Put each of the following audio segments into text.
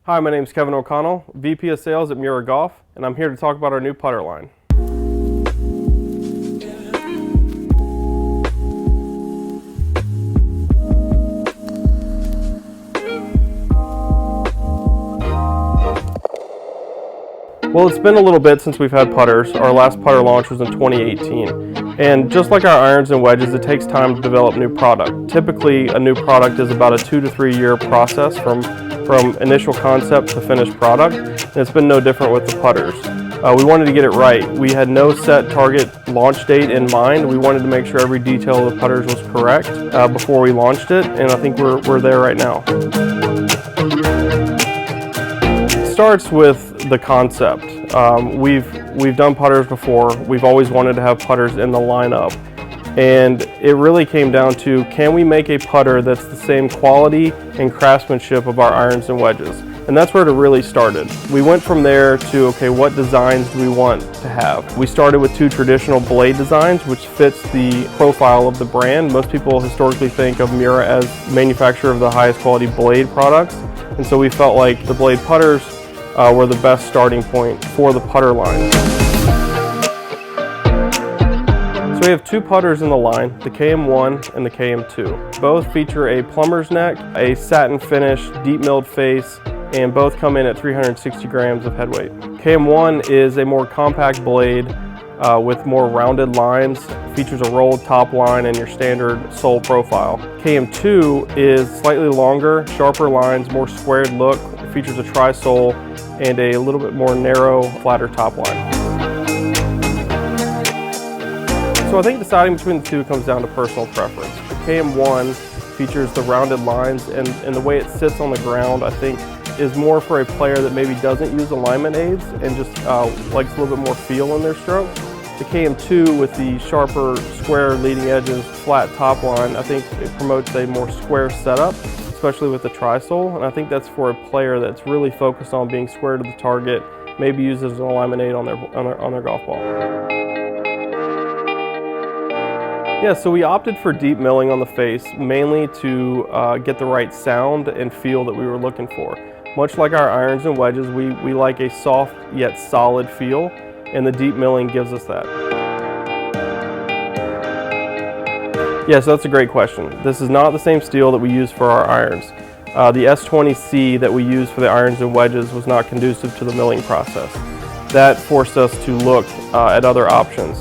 Hi, my name is Kevin O'Connell, VP of Sales at Miura Golf, and I'm here to talk about our new putter line. Well, it's been a little bit since we've had putters. Our last putter launch was in 2018. And just like our irons and wedges, it takes time to develop new product. Typically, a new product is about a 2 to 3 year process from initial concept to finished product. And it's been no different with the putters. We wanted to get it right. We had no set target launch date in mind. We wanted to make sure every detail of the putters was correct before we launched it, and I think we're there right now. It starts with the concept. We've done putters before. We've always wanted to have putters in the lineup, and it really came down to, can we make a putter that's the same quality and craftsmanship of our irons and wedges? And that's where it really started. We went from there to, okay, what designs do we want to have? We started with 2 traditional blade designs, which fits the profile of the brand. Most people historically think of Miura as manufacturer of the highest quality blade products, and so we felt like the blade putters were the best starting point for the putter line. So we have 2 putters in the line, the KM1 and the KM2. Both feature a plumber's neck, a satin finish, deep milled face, and both come in at 360 grams of head weight. KM1 is a more compact blade with more rounded lines, features a rolled top line and your standard sole profile. KM2 is slightly longer, sharper lines, more squared look, features a tri-sole and a little bit more narrow, flatter top line. So I think deciding between the 2 comes down to personal preference. The KM1 features the rounded lines, and the way it sits on the ground, I think, is more for a player that maybe doesn't use alignment aids and just likes a little bit more feel in their stroke. The KM2 with the sharper, square leading edges, flat top line, I think it promotes a more square setup, especially with the tri-sole, and I think that's for a player that's really focused on being square to the target, maybe uses an alignment aid on their golf ball. Yeah, so we opted for deep milling on the face, mainly to get the right sound and feel that we were looking for. Much like our irons and wedges, we like a soft yet solid feel, and the deep milling gives us that. Yeah, so that's a great question. This is not the same steel that we use for our irons. The S20C that we use for the irons and wedges was not conducive to the milling process. That forced us to look at other options.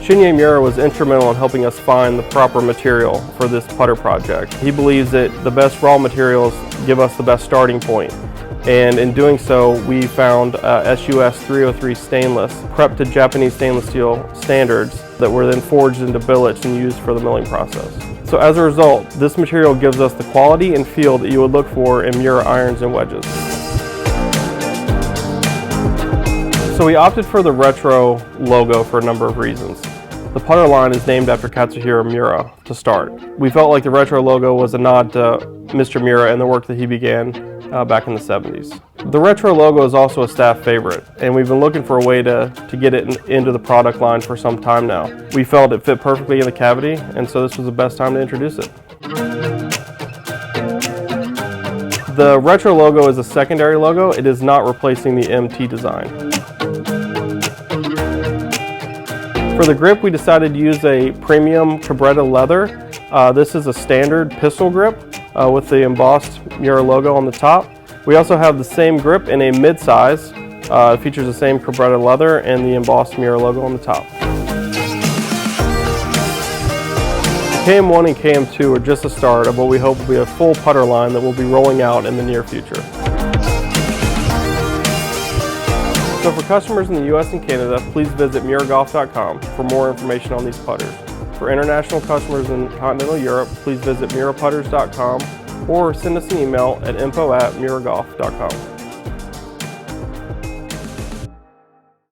Shinya Miura was instrumental in helping us find the proper material for this putter project. He believes that the best raw materials give us the best starting point. And in doing so, we found SUS 303 stainless, prepped to Japanese stainless steel standards that were then forged into billets and used for the milling process. So as a result, this material gives us the quality and feel that you would look for in Miura irons and wedges. So we opted for the retro logo for a number of reasons. The putter line is named after Katsuhiro Miura to start. We felt like the retro logo was a nod to Mr. Miura and the work that he began back in the 70s. The retro logo is also a staff favorite, and we've been looking for a way to get it into the product line for some time now. We felt it fit perfectly in the cavity, and so this was the best time to introduce it. The retro logo is a secondary logo. It is not replacing the MT design. For the grip, we decided to use a premium cabretta leather. This is a standard pistol grip with the embossed Miura logo on the top. We also have the same grip in a mid-size. It features the same cabretta leather and the embossed Miura logo on the top. KM1 and KM2 are just a start of what we hope will be a full putter line that we'll be rolling out in the near future. So for customers in the US and Canada, please visit MiuraGolf.com for more information on these putters. For international customers in continental Europe, please visit MiuraPutters.com or send us an email at info@MiuraGolf.com.